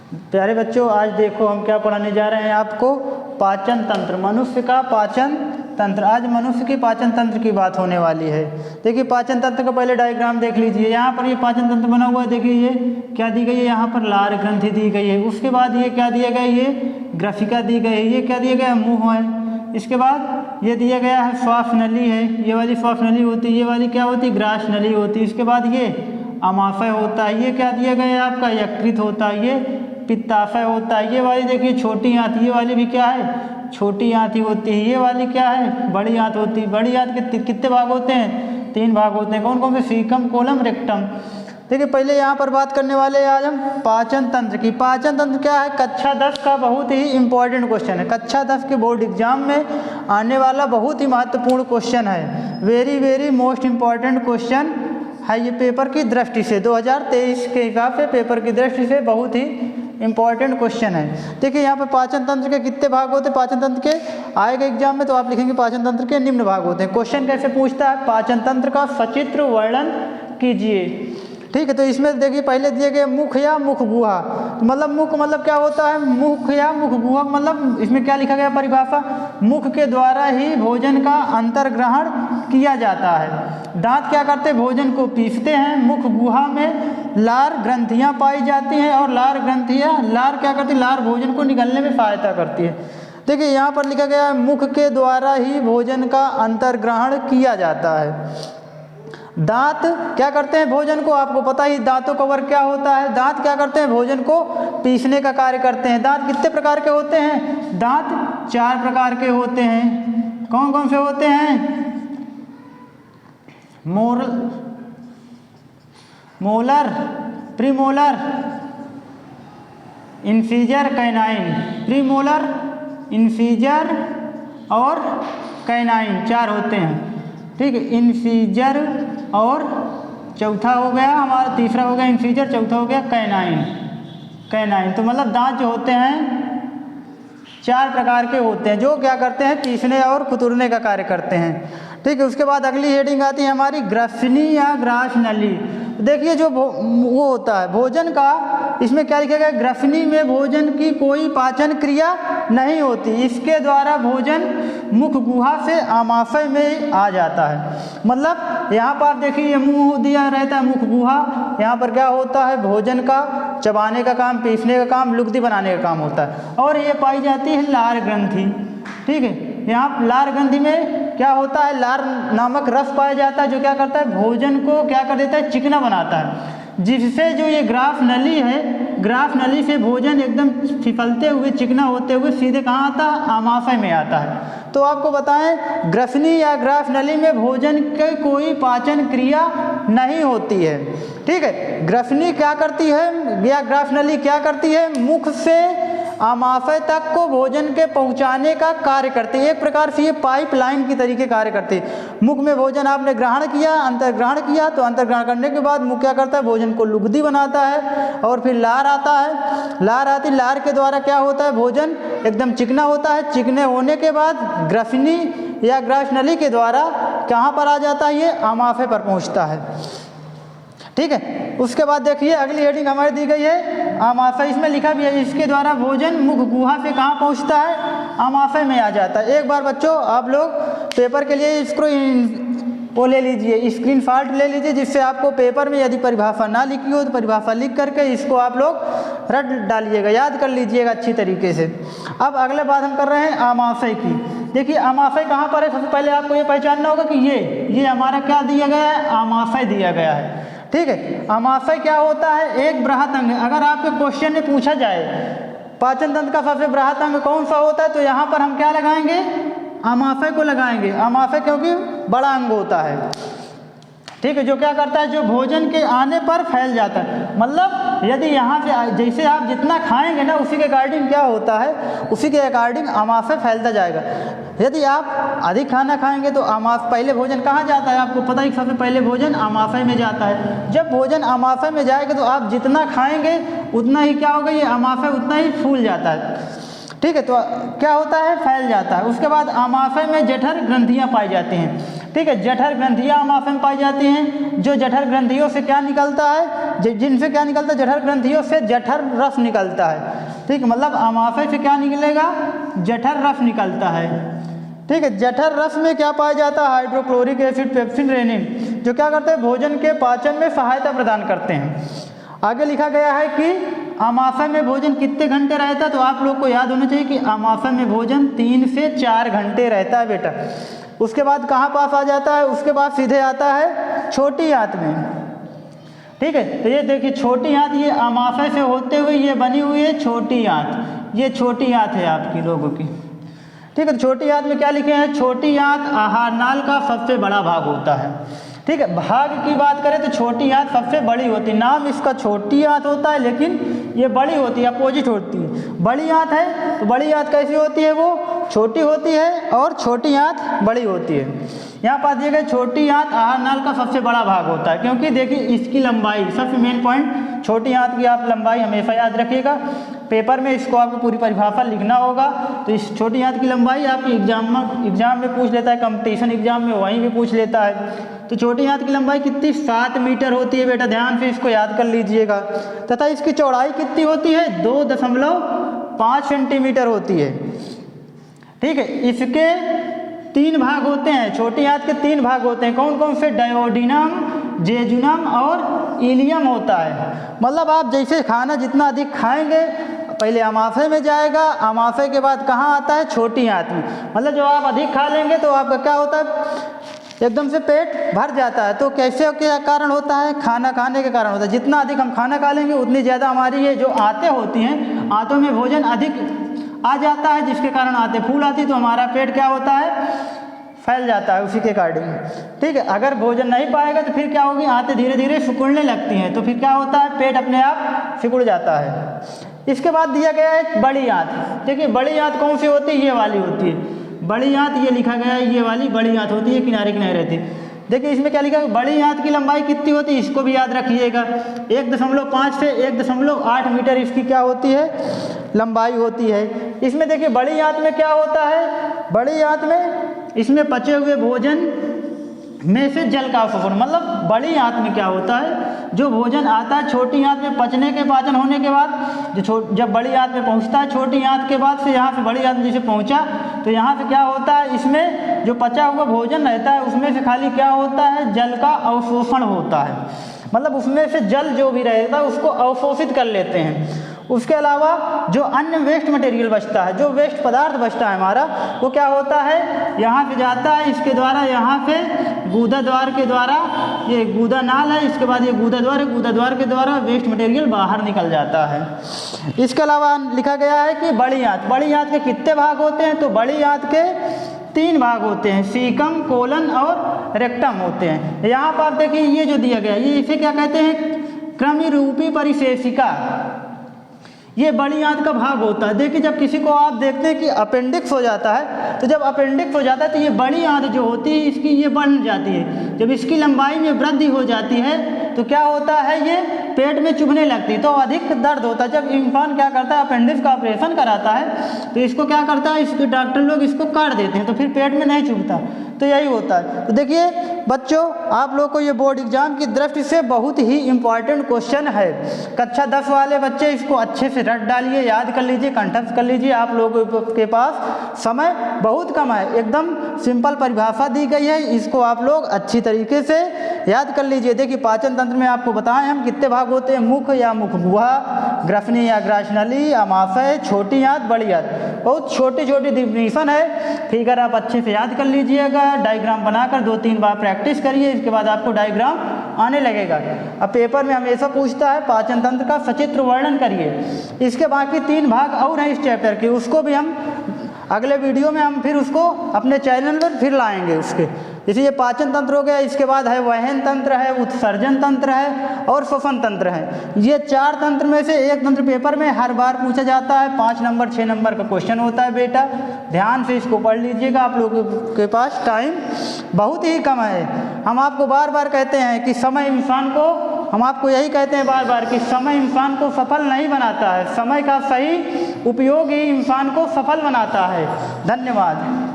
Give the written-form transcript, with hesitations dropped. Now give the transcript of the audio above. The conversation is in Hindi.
प्यारे बच्चों, आज देखो हम क्या पढ़ाने जा रहे हैं आपको, पाचन तंत्र, मनुष्य का पाचन तंत्र। आज मनुष्य की पाचन तंत्र की बात होने वाली है। देखिए पाचन तंत्र का पहले डायग्राम देख लीजिए। यहाँ पर ये पाचन तंत्र बना हुआ है, देखिए ये क्या दी गई है, यहाँ पर लार ग्रंथि दी गई है। उसके बाद ये क्या दिया गया है, ये ग्रफिका दी गई है। ये क्या दिया गया है, मुँह है। इसके बाद ये दिया गया है श्वास नली है, ये वाली श्वास नली होती है। ये वाली क्या होती है, ग्रास नली होती है। इसके बाद ये अमाशय होता है। ये क्या दिया गया है आपका, यकृत होता है। ये पित्ताशय होता है। ये वाली देखिए छोटी आंत, ये वाली भी क्या है, छोटी आंत ही होती है। ये वाली क्या है, बड़ी आंत होती है। बड़ी आंत के कितने भाग होते हैं, 3 भाग होते हैं। कौन कौन से, सीकम, कोलम, रेक्टम। देखिए पहले यहाँ पर बात करने वाले हैं आज हम पाचन तंत्र की। पाचन तंत्र क्या है, कक्षा 10 का बहुत ही इंपॉर्टेंट क्वेश्चन है। कक्षा 10 के बोर्ड एग्जाम में आने वाला बहुत ही महत्वपूर्ण क्वेश्चन है। Very very most important question है ये पेपर की दृष्टि से, 2023 के हिसाब से पेपर की दृष्टि से बहुत ही इंपॉर्टेंट क्वेश्चन है। देखिए यहाँ पर पाचन तंत्र के कितने भाग होते हैं, पाचन तंत्र के आएगा एग्जाम में तो आप लिखेंगे पाचन तंत्र के निम्न भाग होते हैं। क्वेश्चन कैसे पूछता है, पाचन तंत्र का सचित्र वर्णन कीजिए। ठीक है, तो इसमें देखिए पहले दिए गए मुख या मुख गुहा। तो मतलब मुख मतलब क्या होता है, मुख या मुख गुहा मतलब इसमें क्या लिखा गया परिभाषा, मुख के द्वारा ही भोजन का अंतर्ग्रहण किया जाता है। दांत क्या करते हैं, भोजन को पीसते हैं। मुख गुहा में लार ग्रंथियां पाई जाती हैं और लार ग्रंथियां, लार क्या करती है, लार भोजन को निगलने में सहायता करती है। देखिए यहाँ पर लिखा गया है मुख के द्वारा ही भोजन का अंतर्ग्रहण किया जाता है। दांत क्या करते हैं, भोजन को, आपको पता ही दांतों का वर्क क्या होता है, दांत क्या करते हैं, भोजन को पीसने का कार्य करते हैं। दांत कितने प्रकार के होते हैं, दांत 4 प्रकार के होते हैं। कौन कौन से होते हैं, molar, premolar, incisor, canine. Premolar, incisor और कैनाइन 4 होते हैं। ठीक है, इंसीजर और चौथा हो गया हमारा, तीसरा हो गया इंसीजर, चौथा हो गया कैनाइन। कैनाइन तो मतलब दांत जो होते हैं 4 प्रकार के होते हैं, जो क्या करते हैं, पीसने और कुतरने का कार्य करते हैं। ठीक है, उसके बाद अगली हेडिंग आती है हमारी ग्रसनी या ग्रास नली। देखिए जो वो होता है भोजन का, इसमें क्या लिखा गया, ग्रसनी में भोजन की कोई पाचन क्रिया नहीं होती। इसके द्वारा भोजन मुख गुहा से आमाशय में आ जाता है। मतलब यहाँ पर आप देखिए ये मुंह दिया रहता है, मुख गुहा, यहाँ पर क्या होता है, भोजन का चबाने का काम, पीसने का काम, लुगदी बनाने का काम होता है। और ये पाई जाती है लार ग्रंथि। ठीक है, यहाँ लार ग्रंथि में क्या होता है, लार नामक रस पाया जाता है, जो क्या करता है, भोजन को क्या कर देता है, चिकना बनाता है। जिससे जो ये ग्राफ नली है, ग्राफ नली से भोजन एकदम फिसलते हुए, चिकना होते हुए सीधे कहाँ आता है, आमाशय में आता है। तो आपको बताएं ग्रसनी या ग्राफ नली में भोजन की कोई पाचन क्रिया नहीं होती है। ठीक है, ग्रसनी क्या करती है या ग्राफ नली क्या करती है, मुख से आमाशय तक को भोजन के पहुंचाने का कार्य करती है। एक प्रकार से ये पाइपलाइन की तरीके कार्य करती है। मुख में भोजन आपने ग्रहण किया, अंतर्ग्रहण किया, तो अंतर्ग्रहण करने के बाद मुख क्या करता है, भोजन को लुगदी बनाता है और फिर लार आता है। लार आती, लार के द्वारा क्या होता है, भोजन एकदम चिकना होता है। चिकने होने के बाद ग्रसनी या ग्रास नली के द्वारा कहाँ पर आ जाता है, ये आमाशय पर पहुँचता है। ठीक है, उसके बाद देखिए अगली हेडिंग हमारी दी गई है आमाशय। इसमें लिखा भी है इसके द्वारा भोजन मुख गुहा से कहाँ पहुँचता है, आमाशय में आ जाता है। एक बार बच्चों आप लोग पेपर के लिए इसको वो ले लीजिए, स्क्रीन शॉट ले लीजिए, जिससे आपको पेपर में यदि परिभाषा ना लिखी हो तो परिभाषा लिख करके इसको आप लोग रट डालिएगा, याद कर लीजिएगा अच्छी तरीके से। अब अगले बात हम कर रहे हैं आमाशय की। देखिए आमाशय कहाँ पर है, सबसे पहले आपको ये पहचानना होगा कि ये हमारा क्या दिया गया है, आमाशय दिया गया है। ठीक है, आमाशय क्या होता है, एक बृहत अंग है। अगर आपके क्वेश्चन में पूछा जाए पाचन तंत्र का सबसे बृहत अंग कौन सा होता है, तो यहाँ पर हम क्या लगाएंगे, आमाशय को लगाएंगे। आमाशय क्योंकि बड़ा अंग होता है। ठीक है, जो क्या करता है, जो भोजन के आने पर फैल जाता है। मतलब यदि यहाँ से जैसे आप जितना खाएंगे ना, उसी के अकॉर्डिंग क्या होता है, उसी के अकॉर्डिंग आमाशय फैलता जाएगा। यदि आप अधिक खाना खाएंगे तो पहले भोजन कहाँ जाता है, आपको पता है सबसे पहले भोजन आमाशय में जाता है। जब भोजन आमाशय में जाएगा तो आप जितना खाएंगे उतना ही क्या होगा, ये आमाशय उतना ही फूल जाता है। ठीक है, तो क्या होता है, फैल जाता है। उसके बाद आमाशय में जठर ग्रंथियाँ पाई जाती हैं। ठीक है। जठर ग्रंथियाँ आमाशय में पाई जाती हैं। जो जठर ग्रंथियों से क्या निकलता है, जिनसे क्या निकलता है, जठर ग्रंथियों से जठर रस निकलता है। ठीक है, मतलब आमाशय से क्या निकलेगा, जठर रस निकलता है। ठीक है, जठर रस में क्या पाया जाता है, हाइड्रोक्लोरिक एसिड, पेप्सिन, रेनिन, जो क्या करते हैं, भोजन के पाचन में सहायता प्रदान करते हैं। आगे लिखा गया है कि आमाशय में भोजन कितने घंटे रहता है, तो आप लोग को याद होना चाहिए कि आमाशय में भोजन 3 से 4 घंटे रहता है बेटा। उसके बाद कहाँ पास आ जाता है, उसके बाद सीधे आता है छोटी आंत में। ठीक है, तो ये देखिए छोटी आंत, ये आमाशय से होते हुए ये बनी हुई है छोटी आंत, ये छोटी आंत है आपकी लोगों की। ठीक है, छोटी आंत में क्या लिखे हैं, छोटी आंत आहार नाल का सबसे बड़ा भाग होता है। ठीक है, भाग की बात करें तो छोटी आंत सबसे बड़ी होती है। नाम इसका छोटी आंत होता है, लेकिन ये बड़ी होती है, अपोजिट होती है। बड़ी आंत है तो बड़ी आंत कैसी होती है, वो छोटी होती है, और छोटी आंत बड़ी होती है। यहाँ पर दिए गए छोटी आंत आहार नाल का सबसे बड़ा भाग होता है, क्योंकि देखिए इसकी लंबाई, सबसे मेन पॉइंट, छोटी आंत की आप लंबाई हमेशा याद रखिएगा। पेपर में इसको आपको पूरी परिभाषा लिखना होगा। तो इस छोटी आंत की लंबाई आपकी एग्जाम में पूछ लेता है, कंपटीशन एग्जाम में वहीं भी पूछ लेता है। तो छोटी आंत की लंबाई कितनी, 7 मीटर होती है बेटा, ध्यान से इसको याद कर लीजिएगा। तथा इसकी चौड़ाई कितनी होती है, 2.5 सेंटीमीटर होती है। ठीक है, इसके 3 भाग होते हैं, छोटी आंत के 3 भाग होते हैं। कौन कौन से, डायोडिनम, जेजुनम और इलियम होता है। मतलब आप जैसे खाना जितना अधिक खाएंगे, पहले आमाशय में जाएगा, आमाशय के बाद कहाँ आता है, छोटी आंत में। मतलब जो आप अधिक खा लेंगे तो आपका क्या होता है, एकदम से पेट भर जाता है। तो कैसे क्या कारण होता है, खाना खाने के कारण होता है। जितना अधिक हम खाना खा लेंगे उतनी ज़्यादा हमारी ये जो आंतें होती हैं, आंतों में भोजन अधिक आ जाता है, जिसके कारण आंतें फूल आती है, तो हमारा पेट क्या होता है, फैल जाता है उसी के अकॉर्डिंग। ठीक है, अगर भोजन नहीं पाएगा तो फिर क्या होगी, आंतें धीरे धीरे सिकुड़ने लगती हैं, तो फिर क्या होता है, पेट अपने आप सिकुड़ जाता है। इसके बाद दिया गया है बड़ी आंत। देखिए बड़ी आंत कौन सी होती है, ये वाली होती है बड़ी आंत, ये लिखा गया है, ये वाली बड़ी आंत होती है, किनारे किनारे रहती है। देखिए इसमें क्या लिखा है, बड़ी आंत की लंबाई कितनी होती है, इसको भी याद रखिएगा। 1.5 से 1.8 मीटर इसकी क्या होती है, लंबाई होती है। इसमें देखिए बड़ी आंत में क्या होता है, बड़ी आंत में इसमें पचे हुए भोजन में से जल का अवशोषण, मतलब बड़ी आंत में क्या होता है, जो भोजन आता है छोटी आंत में पचने के, पाचन होने के बाद जब बड़ी आंत में पहुंचता है, छोटी आंत के बाद से यहाँ से बड़ी आंत जैसे पहुंचा, तो यहाँ से क्या होता है, इसमें जो पचा हुआ भोजन रहता है उसमें से खाली क्या होता है, जल का अवशोषण होता है। मतलब उसमें से जल जो भी रहता है उसको अवशोषित कर लेते हैं। उसके अलावा जो अन्य वेस्ट मटेरियल बचता है, जो वेस्ट पदार्थ बचता है हमारा, वो क्या होता है, यहाँ से जाता है, इसके द्वारा यहाँ से गूदा द्वार के द्वारा, ये गूदा नाल है, इसके बाद ये गूदा द्वार है, गूदा द्वार के द्वारा वेस्ट मटेरियल बाहर निकल जाता है। इसके अलावा लिखा गया है कि बड़ी आंत के कितने भाग होते हैं, तो बड़ी आंत के 3 भाग होते हैं, सीकम, कोलन और रेक्टम होते हैं। यहाँ पर आप देखिए ये जो दिया गया, ये इसे क्या कहते हैं, कृमि रूपी परिशेषिका, ये बड़ी आंत का भाग होता है। देखिए जब किसी को आप देखते हैं कि अपेंडिक्स हो जाता है, तो जब अपेंडिक्स हो जाता है तो ये बड़ी आंत जो होती है इसकी ये बढ़ जाती है। जब इसकी लंबाई में वृद्धि हो जाती है तो क्या होता है, ये पेट में चुभने लगती है, तो अधिक दर्द होता है। जब इंसान क्या करता है, अपेंडिक्स का ऑपरेशन कराता है, तो इसको क्या करता है, इसके डॉक्टर लोग इसको काट देते हैं, तो फिर पेट में नहीं चुभता। तो यही होता है। तो देखिए बच्चों, आप लोग को ये बोर्ड एग्जाम की दृष्टि से बहुत ही इम्पॉर्टेंट क्वेश्चन है। कक्षा 10 वाले बच्चे इसको अच्छे से रट डालिए, याद कर लीजिए, कंठस्थ कर लीजिए। आप लोगों के पास समय बहुत कम है, एकदम सिंपल परिभाषा दी गई है, इसको आप लोग अच्छी तरीके से याद कर लीजिए। देखिए पाचन तंत्र में आपको बताएं हम कितने भाग होते हैं, मुख या मुख गुहा, ग्रसनी या ग्रासनली, आमाशय, छोटी आंत, बड़ी आंत, बहुत छोटी छोटी डिफिनीशन है। फिगर आप अच्छे से याद कर लीजिएगा, डायग्राम बनाकर 2-3 बार प्रैक्टिस करिए, इसके बाद आपको डायग्राम आने लगेगा। अब पेपर में हमेशा पूछता है पाचन तंत्र का सचित्र वर्णन करिए। इसके बाकी 3 भाग और हैं इस चैप्टर के, उसको भी हम अगले वीडियो में हम फिर उसको अपने चैनल पर फिर लाएंगे उसके। जैसे ये पाचन तंत्र हो गया, इसके बाद है वहन तंत्र है, उत्सर्जन तंत्र है और श्वसन तंत्र है। ये 4 तंत्र में से एक तंत्र पेपर में हर बार पूछा जाता है। 5 नंबर 6 नंबर का क्वेश्चन होता है बेटा, ध्यान से इसको पढ़ लीजिएगा। आप लोगों के पास टाइम बहुत ही कम है। हम आपको बार बार कहते हैं कि समय इंसान को, हम आपको यही कहते हैं बार बार कि समय इंसान को सफल नहीं बनाता है, समय का सही उपयोग ही इंसान को सफल बनाता है। धन्यवाद।